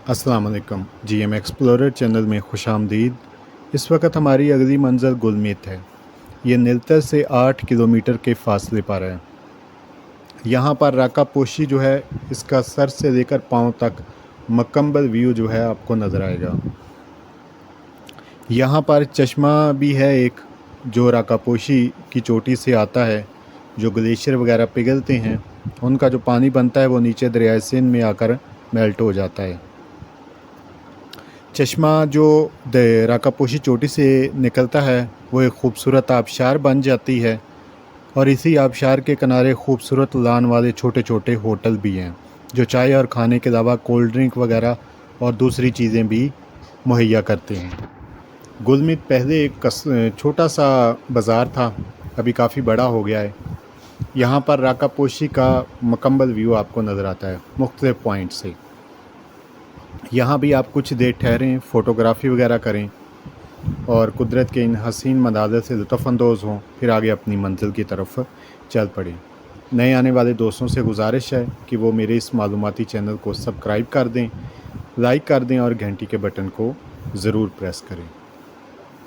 अस्सलाम वालेकुम। GM explorer channel में खुश आमदीद। इस वक्त हमारी अगली मंजिल गुलमित है। ये नीलतर से 8 किलोमीटर के फासले पर है। यहाँ पर राका पोशी जो है, इसका सर से लेकर पाँव तक मुकम्मल व्यू जो है आपको नज़र आएगा। यहाँ पर चश्मा भी है एक, जो राका पोशी की चोटी से आता है। जो ग्लेशियर वगैरह पिघलते हैं, उनका जो पानी बनता है वो नीचे दरियाए सिंध में आकर मेल्ट हो जाता है। चश्मा जो राका पोशी चोटी से निकलता है वो एक खूबसूरत आबशार बन जाती है, और इसी आबशार के किनारे खूबसूरत लान वाले छोटे छोटे होटल भी हैं, जो चाय और खाने के अलावा कोल्ड ड्रिंक वगैरह और दूसरी चीज़ें भी मुहैया करते हैं। गुलमित पहले एक छोटा सा बाज़ार था, अभी काफ़ी बड़ा हो गया है। यहाँ पर राका पोशी का मुकम्मल व्यू आपको नज़र आता है मुख्तलिफ़ पॉइंट से। यहाँ भी आप कुछ देर ठहरें, फ़ोटोग्राफ़ी वगैरह करें और कुदरत के इन हसीन मंज़ार से लुत्फ़अंदोज़ हों, फिर आगे अपनी मंजिल की तरफ चल पड़ें। नए आने वाले दोस्तों से गुजारिश है कि वो मेरे इस मालूमाती चैनल को सब्सक्राइब कर दें, लाइक कर दें और घंटी के बटन को ज़रूर प्रेस करें।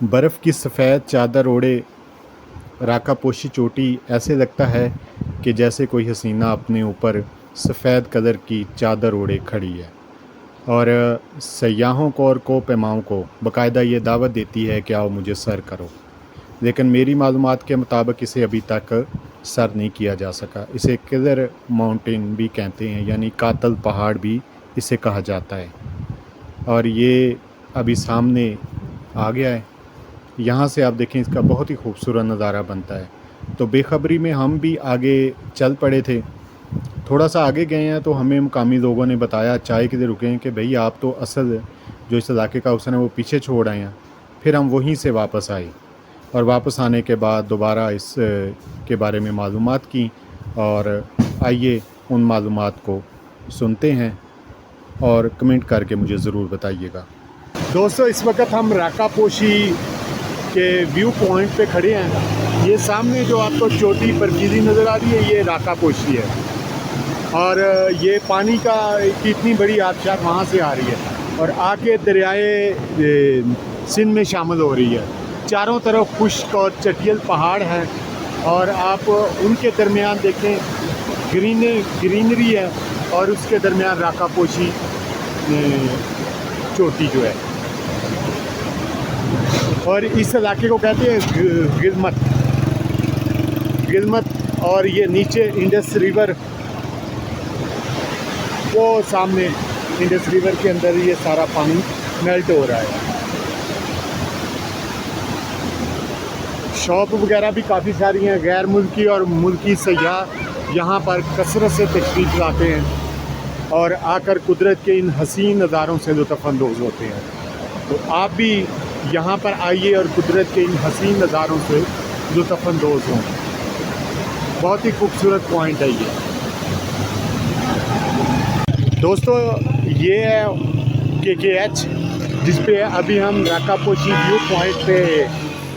बर्फ़ की सफ़ेद चादर ओढ़े राका पोशी चोटी ऐसे लगता है कि जैसे कोई हसीना अपने ऊपर सफ़ेद कलर की चादर ओढ़े खड़ी है, और सयाहों को और को पैमाओं को बाकायदा ये दावत देती है कि आओ मुझे सर करो। लेकिन मेरी मालूमात के मुताबिक इसे अभी तक सर नहीं किया जा सका। इसे किलर माउंटेन भी कहते हैं, यानी कातल पहाड़ भी इसे कहा जाता है, और ये अभी सामने आ गया है। यहाँ से आप देखें, इसका बहुत ही खूबसूरत नज़ारा बनता है। तो बेखबरी में हम भी आगे चल पड़े थे। थोड़ा सा आगे गए हैं तो हमें मुकामी लोगों ने बताया, चाय के लिए रुके हैं, कि भाई आप तो असल जो इस इलाके का हुसन है वो पीछे छोड़ आए हैं। फिर हम वहीं से वापस आए, और वापस आने के बाद दोबारा इस के बारे में मालूमात की, और आइए उन मालूमात को सुनते हैं और कमेंट करके मुझे ज़रूर बताइएगा। दोस्तों, इस वक्त हम राका पोशी के व्यू पॉइंट पे खड़े हैं। ये सामने जो आपको चोटी बर्फीली नज़र आ रही है, ये राका पोशी है, और ये पानी का की इतनी बड़ी आबशार वहाँ से आ रही है और आके दरियाए सिंध में शामिल हो रही है। चारों तरफ खुश्क और चटियल पहाड़ हैं, और आप उनके दरमियान देखें ग्रीनरी है, और उसके दरमियान राका पोशी चोटी जो है, और इस इलाके को कहते हैं गिलमत। और ये नीचे इंडस रिवर, वो सामने इंडस रिवर के अंदर ये सारा पानी मेल्ट हो रहा है। शॉप वगैरह भी काफ़ी सारी हैं। गैर मुल्की और मुल्की सयाह यहाँ पर कसरत से तशरीफ़ लाते हैं और आकर कुदरत के इन हसीन नज़ारों से लुत्फ़अंदोज़ होते हैं। तो आप भी यहाँ पर आइए और कुदरत के इन हसीन नज़ारों से लुत्फ़अंदोज़ हों। बहुत ही खूबसूरत पॉइंट है ये। दोस्तों, ये है KKH, जिस पे अभी हम राका पोशी व्यू पॉइंट पे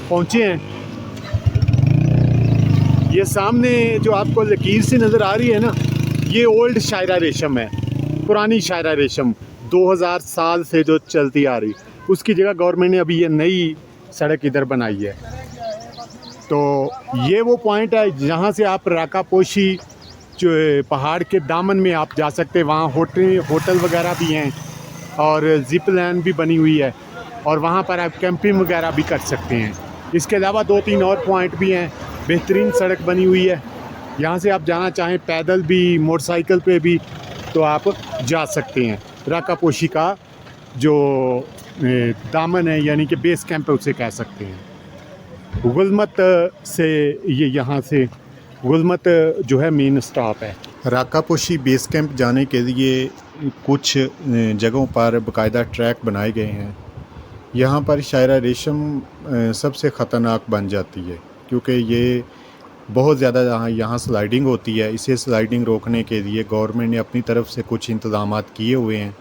पहुँचे हैं। ये सामने जो आपको लकीर सी नज़र आ रही है ना, ये ओल्ड शायरा रेशम है, पुरानी शायरा रेशम 2000 साल से जो चलती आ रही। उसकी जगह गवर्नमेंट ने अभी ये नई सड़क इधर बनाई है। तो ये वो पॉइंट है जहाँ से आप राका पोशी जो पहाड़ के दामन में आप जा सकते हैं। वहाँ होटल वगैरह भी हैं, और जिप लाइन भी बनी हुई है, और वहाँ पर आप कैंपिंग वगैरह भी कर सकते हैं। इसके अलावा 2-3 और पॉइंट भी हैं। बेहतरीन सड़क बनी हुई है, यहाँ से आप जाना चाहें पैदल भी, मोटरसाइकिल पे भी, तो आप जा सकते हैं। राका पोशी का जो दामन है, यानी कि बेस कैंप है, उसे कह सकते हैं। गुलमत से ये यहाँ से गुलमत जो है मेन स्टॉप है। राका पोशी बेस कैंप जाने के लिए कुछ जगहों पर बाकायदा ट्रैक बनाए गए हैं। यहाँ पर शायरा रेशम सबसे ख़तरनाक बन जाती है, क्योंकि ये बहुत ज़्यादा यहाँ स्लाइडिंग होती है। इसे स्लाइडिंग रोकने के लिए गवर्नमेंट ने अपनी तरफ से कुछ इंतज़ामात किए हुए हैं,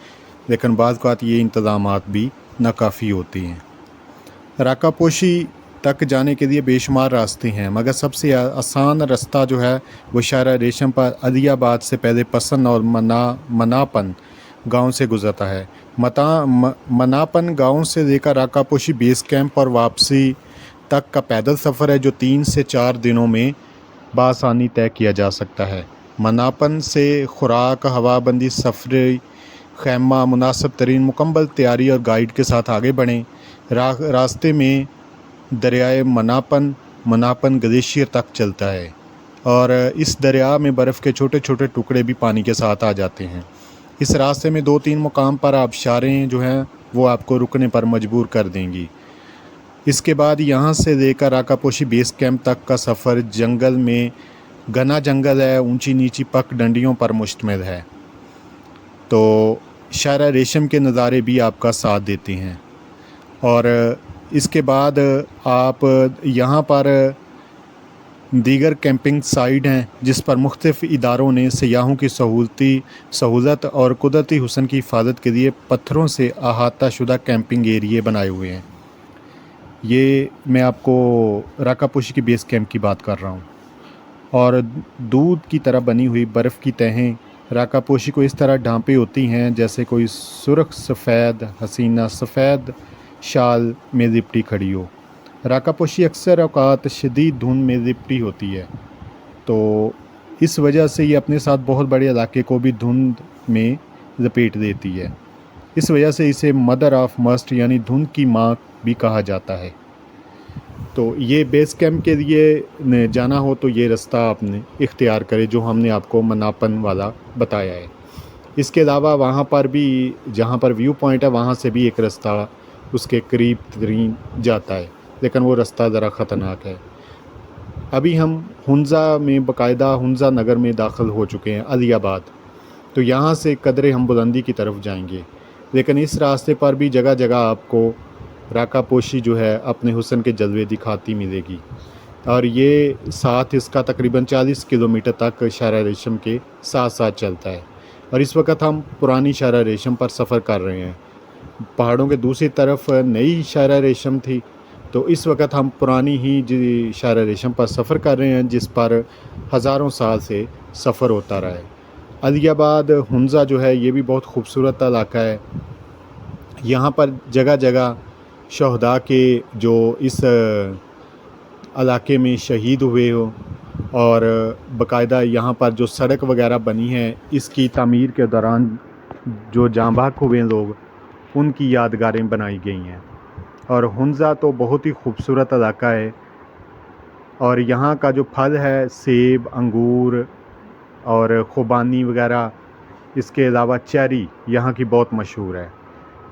लेकिन बाज़ औक़ात ये इंतज़ामात भी नाकाफ़ी होती हैं। राका पोशी तक जाने के लिए बेशुमार रास्ते हैं, मगर सबसे आसान रास्ता जो है वो शायरा रेशम पर अलियाबाद से पहले पसन और मनापन गांव से गुजरता है। मनापन गांव से लेकर राकापोशी बेस कैंप और वापसी तक का पैदल सफ़र है जो 3 से 4 दिनों में बआसानी तय किया जा सकता है। मनापन से खुराक, हवाबंदी, सफरी खैमा, मुनासिब तरीन मुकम्मल तैयारी और गाइड के साथ आगे बढ़ें। रास्ते में दरियाए मनापन ग्लेशियर तक चलता है और इस दरिया में बर्फ़ के छोटे छोटे टुकड़े भी पानी के साथ आ जाते हैं। इस रास्ते में 2-3 मुकाम पर आबशारें जो हैं वो आपको रुकने पर मजबूर कर देंगी। इसके बाद यहाँ से लेकर राकापोशी बेस कैंप तक का सफ़र जंगल में, घना जंगल है, ऊंची नीची पगडंडियों पर मुश्तमिल है। तो शायरा रेशम के नज़ारे भी आपका साथ देते हैं। और इसके बाद आप यहाँ पर दीगर कैंपिंग साइट हैं जिस पर मुख्तलिफ़ इदारों ने सयाहों की सहूलत और कुदरती हुस्न की हिफाजत के लिए पत्थरों से अहाता शुदा कैंपिंग एरिए बनाए हुए हैं। ये मैं आपको राकापोशी की बेस कैंप की बात कर रहा हूँ। और दूध की तरह बनी हुई बर्फ़ की तहें राकापोशी को इस तरह ढांपे होती हैं जैसे कोई सुर्ख सफ़ेद हसीना सफ़ेद शाल में लिपटी खड़ी हो। राकापोशी अक्सर औकात शदीद धुंध में लिपटी होती है, तो इस वजह से ये अपने साथ बहुत बड़े इलाके को भी धुंध में लपेट देती है। इस वजह से इसे मदर ऑफ मस्ट यानी धुंध की माँ भी कहा जाता है। तो ये बेस कैंप के लिए जाना हो तो ये रास्ता आपने इख्तियार करे जो हमने आपको मनापन वाला बताया है। इसके अलावा वहाँ पर भी जहाँ पर व्यू पॉइंट है वहाँ से भी एक रास्ता उसके करीब तरीन जाता है, लेकिन वो रास्ता ज़रा ख़तरनाक है। अभी हम हुंज़ा में बाकायदा हुंज़ा नगर में दाखिल हो चुके हैं, अलियाबाद। तो यहाँ से कदरे हम बुलंदी की तरफ जाएंगे, लेकिन इस रास्ते पर भी जगह जगह आपको राकापोशी जो है अपने हुस्न के जलवे दिखाती मिलेगी। और ये साथ इसका तकरीबन 40 किलोमीटर तक शायरा रेशम के साथ साथ चलता है। और इस वक्त हम पुरानी शायरा रेशम पर सफ़र कर रहे हैं। पहाड़ों के दूसरी तरफ नई शायरा रेशम थी, तो इस वक्त हम पुरानी ही शायरा रेशम पर सफ़र कर रहे हैं जिस पर हज़ारों साल से सफ़र होता रहा है। अलियाबाद हुंज़ा जो है ये भी बहुत खूबसूरत इलाका है। यहाँ पर जगह जगह शहदा के जो इस इलाके में शहीद हुए हो और बाकायदा यहाँ पर जो सड़क वगैरह बनी है इसकी तामीर के दौरान जो जाँ बहक हुए लोग उनकी यादगारें बनाई गई हैं। और हुंज़ा तो बहुत ही खूबसूरत इलाका है और यहाँ का जो फल है सेब, अंगूर और खुबानी वगैरह, इसके अलावा चेरी यहाँ की बहुत मशहूर है।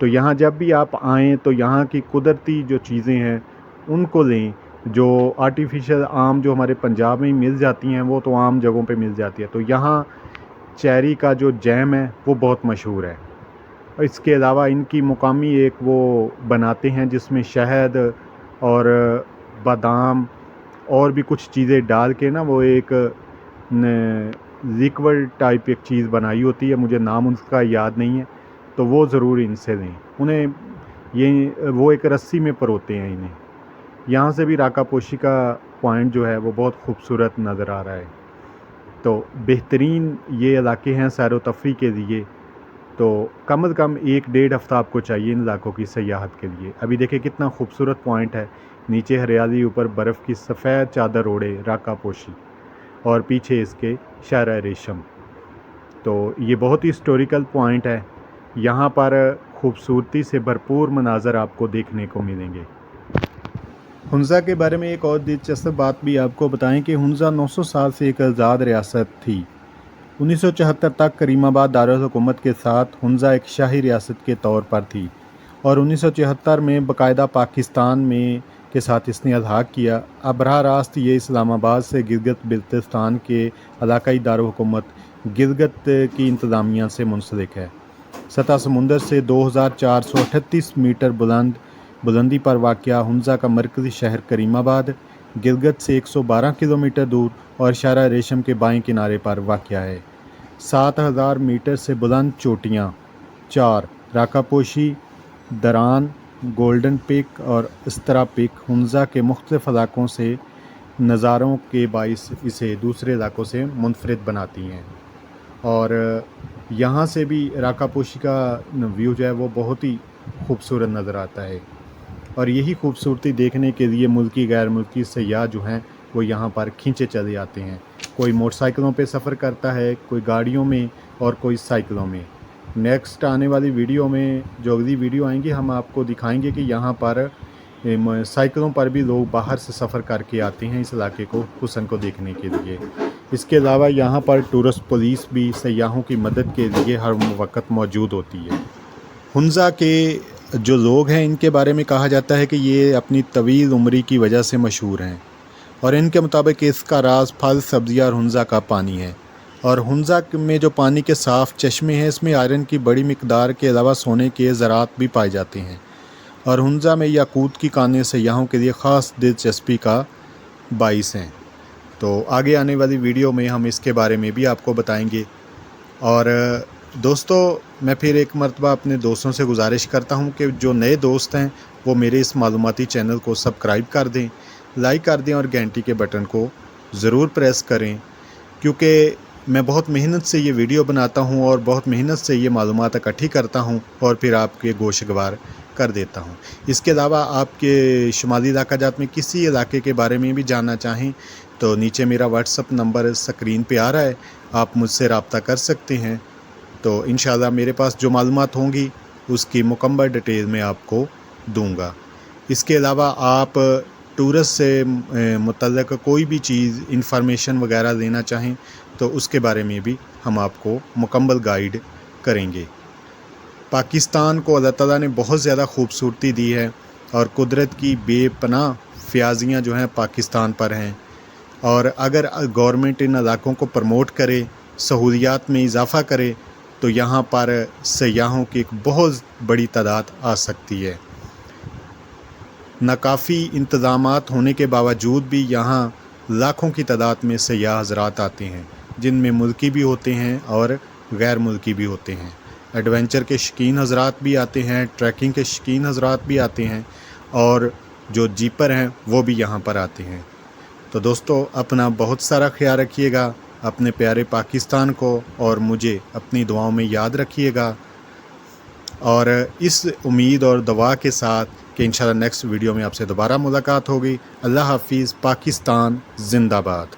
तो यहाँ जब भी आप आएँ तो यहाँ की कुदरती जो चीज़ें हैं उनको लें। जो आर्टिफिशियल आम जो हमारे पंजाब में मिल जाती हैं वो तो आम जगहों पे मिल जाती है, तो यहाँ चेरी का जो जैम है वो बहुत मशहूर है। इसके अलावा इनकी मुकामी एक वो बनाते हैं जिसमें शहद और बादाम और भी कुछ चीज़ें डाल के ना वो एक लिक्विड टाइप एक चीज़ बनाई होती है, मुझे नाम उसका याद नहीं है, तो वो ज़रूर इनसे लें। उन्हें ये वो एक रस्सी में परोते हैं इन्हें। यहाँ से भी राकापोशी का पॉइंट जो है वो बहुत खूबसूरत नज़र आ रहा है। तो बेहतरीन ये इलाके हैं सैर व तफरी के लिए। तो कम अज़ कम 1-1.5 हफ़्ता आपको चाहिए इन इलाकों की सयाहत के लिए। अभी देखिए कितना खूबसूरत पॉइंट है, नीचे हरियाली, ऊपर बर्फ़ की सफ़ेद चादर ओढ़े राकापोशी और पीछे इसके शायरा रेशम। तो ये बहुत ही हिस्टोरिकल पॉइंट है। यहाँ पर खूबसूरती से भरपूर मनाज़र आपको देखने को मिलेंगे। हुंज़ा के बारे में एक और दिलचस्प बात भी आपको बताएं कि हुंज़ा 900 साल से एक आज़ाद रियासत थी। 1974 तक करीमाबाद दारुल हुकूमत के साथ हुंज़ा एक शाही रियासत के तौर पर थी और 1974 में बाकायदा पाकिस्तान में के साथ इसने अलहाक किया। अब बराह रास्त ये इस्लामाबाद से गिलगित बिल्तिस्तान के इलाकाई दारुल हुकूमत गिलगित की इंतज़ामिया से मुंसलिक है। सतह समुंदर से 2438 मीटर बुलंदी पर वाक़या हुंज़ा का मरकज़ी शहर करीमाबाद गिलगित से 112 किलोमीटर दूर और शायरा रेशम के बाएं किनारे पर वाक़या है। 7000 मीटर से बुलंद चोटियाँ 4 राकापोशी, दरान, गोल्डन पिक और इस्तरा पिक हुंज़ा के मुख्तलिफ़ इलाकों से नज़ारों के बाइस इसे दूसरे इलाकों से मुनफरिद बनाती हैं। और यहाँ से भी राका पोशी का व्यू जो है वो बहुत ही खूबसूरत नज़र आता है। और यही खूबसूरती देखने के लिए मुल्की गैर मुल्की सयाह जो हैं वो यहाँ पर खींचे चले आते हैं। कोई मोटरसाइकिलों पे सफ़र करता है, कोई गाड़ियों में और कोई साइकिलों में। नेक्स्ट आने वाली वीडियो में, जो अगली वीडियो आएंगी, हम आपको दिखाएंगे कि यहाँ पर साइकिलों पर भी लोग बाहर से सफ़र करके आते हैं इस इलाके को, हुसन को देखने के लिए। इसके अलावा यहाँ पर टूरिस्ट पुलिस भी सयाहों की मदद के लिए हर वक्त मौजूद होती है। हुंज़ा के जो लोग हैं इनके बारे में कहा जाता है कि ये अपनी तवील उम्री की वजह से मशहूर हैं, और इनके मुताबिक इसका राज फल, सब्ज़ियाँ और हुंज़ा का पानी है। और हुंज़ा में जो पानी के साफ़ चश्मे हैं, इसमें आयरन की बड़ी मिकदार के अलावा सोने के ज़रात भी पाए जाते हैं। और हुंज़ा में याकूत की कानें सयाहों के लिए ख़ास दिलचस्पी का बाइस हैं। तो आगे आने वाली वीडियो में हम इसके बारे में भी आपको बताएंगे। और दोस्तों, मैं फिर एक मरतबा अपने दोस्तों से गुजारिश करता हूं कि जो नए दोस्त हैं वो मेरे इस मालूमाती चैनल को सब्सक्राइब कर दें, लाइक कर दें और घंटी के बटन को ज़रूर प्रेस करें, क्योंकि मैं बहुत मेहनत से ये वीडियो बनाता हूं और बहुत मेहनत से ये मालूमात इकट्ठी करता हूं और फिर आपके गोशगवार कर देता हूं। इसके अलावा आपके शुमाली इलाका जात में किसी इलाके के बारे में भी जानना चाहें तो नीचे मेरा व्हाट्सअप नंबर स्क्रीन पे आ रहा है, आप मुझसे रब्ता कर सकते हैं। तो इंशाल्लाह मेरे पास जो मालूमात होंगी उसकी मुकम्मल डिटेल मैं आपको दूंगा। इसके अलावा आप टूरिस्ट से मुतल्लिक़ कोई भी चीज़ इंफॉर्मेशन वगैरह लेना चाहें तो उसके बारे में भी हम आपको मुकम्मल गाइड करेंगे। पाकिस्तान को अल्लाह ताला ने बहुत ज़्यादा खूबसूरती दी है और कुदरत की बेपनाह फ़याज़ियाँ जो हैं पाकिस्तान पर हैं, और अगर गवर्नमेंट इन इलाकों को प्रमोट करे, सहूलियात में इजाफ़ा करे, तो यहाँ पर सयाहों की एक बहुत बड़ी तादाद आ सकती है। नाकाफ़ी इंतज़ामात होने के बावजूद भी यहाँ लाखों की तादाद में सयाह हज़रात आते हैं, जिनमें मुल्की भी होते हैं और गैर मुल्की भी होते हैं। एडवेंचर के शौकीन हज़रात भी आते हैं, ट्रैकिंग के शौकीन हज़रात भी आते हैं, और जो जीपर हैं वो भी यहाँ पर आते हैं। तो दोस्तों, अपना बहुत सारा ख्याल रखिएगा, अपने प्यारे पाकिस्तान को और मुझे अपनी दुआओं में याद रखिएगा, और इस उम्मीद और दुआ के साथ कि इंशाल्लाह नेक्स्ट वीडियो में आपसे दोबारा मुलाकात होगी। अल्लाह हाफिज़। पाकिस्तान ज़िंदाबाद।